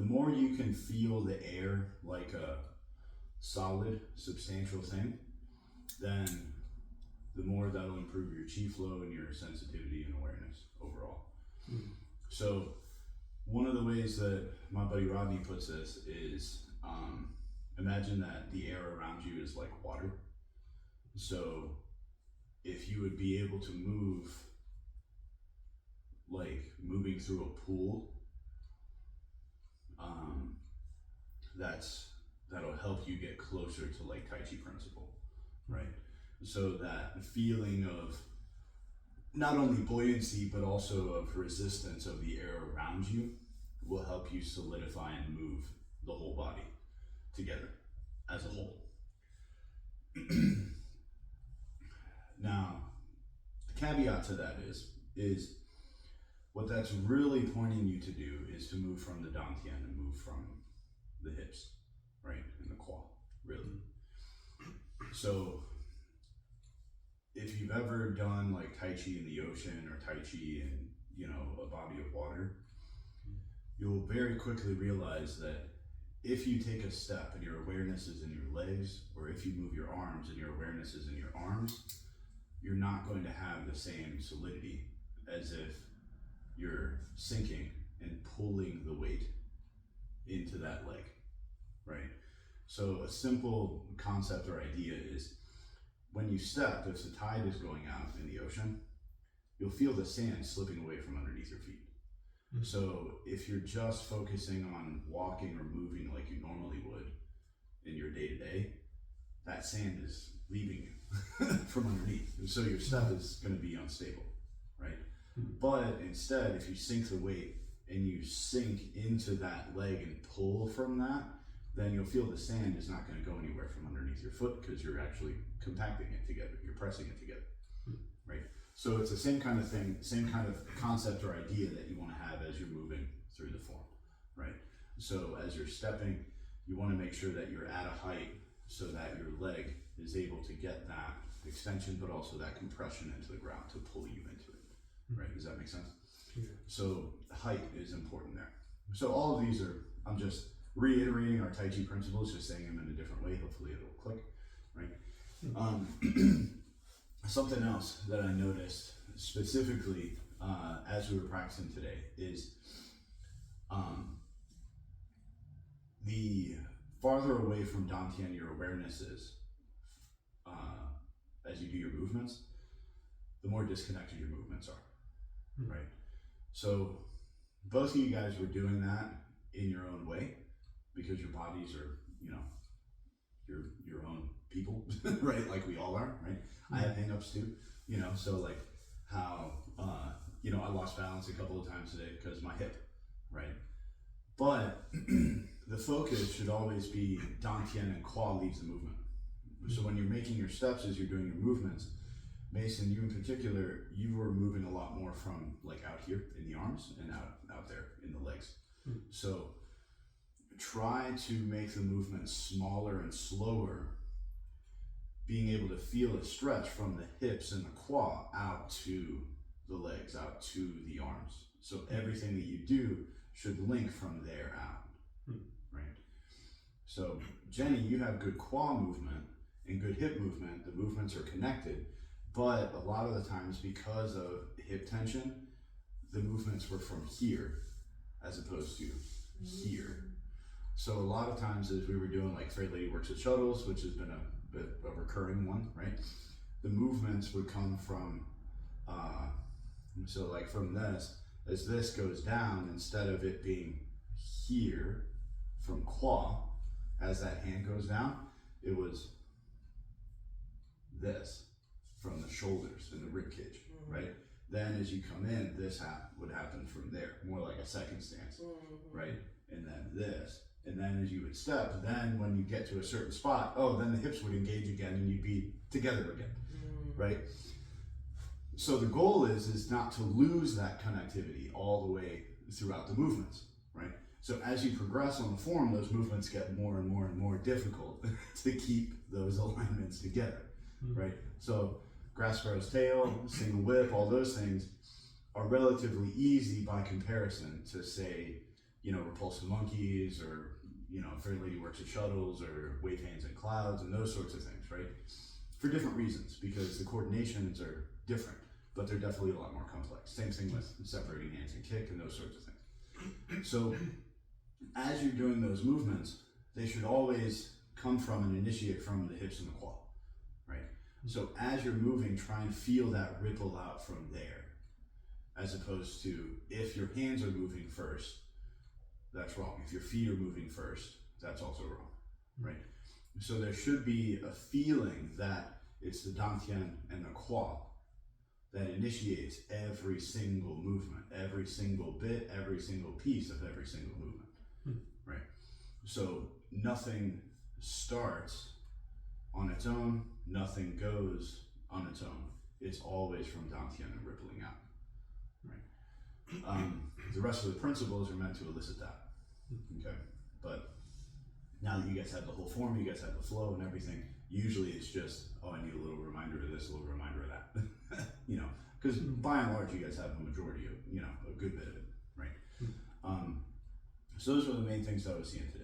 the more you can feel the air like a solid, substantial thing, then the more that'll improve your chi flow and your sensitivity and awareness overall. So one of the ways that my buddy Rodney puts this is, imagine that the air around you is like water. So if you would be able to move, like moving through a pool, that'll help you get closer to like Tai Chi principle, right? So that feeling of not only buoyancy, but also of resistance of the air around you will help you solidify and move the whole body together as a whole. Now, the caveat to that is what that's really pointing you to do is to move from the dantian and move from the hips, right, and the qua, really. So if you've ever done like Tai Chi in the ocean or Tai Chi in, you know, a body of water, you'll very quickly realize that if you take a step and your awareness is in your legs, or if you move your arms and your awareness is in your arms, you're not going to have the same solidity as if you're sinking and pulling the weight into that leg, right? So a simple concept or idea is when you step, if the tide is going out in the ocean, you'll feel the sand slipping away from underneath your feet. So if you're just focusing on walking or moving like you normally would in your day-to-day, that sand is leaving you from underneath. And so your step is going to be unstable, right? But instead, if you sink the weight and you sink into that leg and pull from that, then you'll feel the sand is not going to go anywhere from underneath your foot because you're actually compacting it together. You're pressing it together, right? So it's the same kind of thing, same kind of concept or idea that you want to have as you're moving through the form, right? So as you're stepping, you want to make sure that you're at a height so that your leg is able to get that extension, but also that compression into the ground to pull you into it, right? Does that make sense? Yeah. So height is important there. So all of these are, I'm just reiterating our Tai Chi principles, just saying them in a different way. Hopefully it'll click, right? Something else that I noticed specifically as we were practicing today is the farther away from dantian your awareness is as you do your movements, the more disconnected your movements are, right? So both of you guys were doing that in your own way because your bodies are, you know, your own people, right? Like we all are, right? I have hang-ups too, you know, so like how, you know, I lost balance a couple of times today because of my hip, right? But the focus should always be dantian and qua leads the movement. So when you're making your steps as you're doing your movements, Mason, you in particular, you were moving a lot more from like out here in the arms and out there in the legs. So try to make the movement smaller and slower, being able to feel a stretch from the hips and the qua out to the legs, out to the arms. So everything that you do should link from there out, right? So Jenny, you have good qua movement and good hip movement. The movements are connected, but a lot of the times because of hip tension, the movements were from here as opposed to here. So a lot of times as we were doing like Fair Lady Works with Shuttles, which has been a bit of a recurring one, right? The movements would come from, so like from this, as this goes down, instead of it being here from qua, as that hand goes down, it was this from the shoulders and the rib cage, right? Then as you come in, this would happen from there, more like a second stance, right? And then this, and then as you would step, then when you get to a certain spot, oh, then the hips would engage again and you'd be together again, right? So the goal is not to lose that connectivity all the way throughout the movements, right? So as you progress on the form, those movements get more and more and more difficult to keep those alignments together, right? So grass sparrow's tail, single whip, all those things are relatively easy by comparison to say repulsive monkeys, or Fair Lady Works at Shuttles, or Wave Hands and Clouds, and those sorts of things, right? For different reasons, because the coordinations are different, but they're definitely a lot more complex. Same thing with separating hands and kick and those sorts of things. So as you're doing those movements, they should always come from and initiate from the hips and the quad, right? So as you're moving, try and feel that ripple out from there, as opposed to if your hands are moving first, that's wrong. If your feet are moving first, that's also wrong, right? So there should be a feeling that it's the dantian and the quad that initiates every single movement, every single bit, every single piece of every single movement, right? So nothing starts on its own, nothing goes on its own. It's always from dantian and rippling out, right? The rest of the principles are meant to elicit that, okay? But now that you guys have the whole form, you guys have the flow and everything, usually it's just, oh, I need a little reminder of this, a little reminder of that, because by and large, you guys have a majority of, a good bit of it, right? So those are the main things that I was seeing today.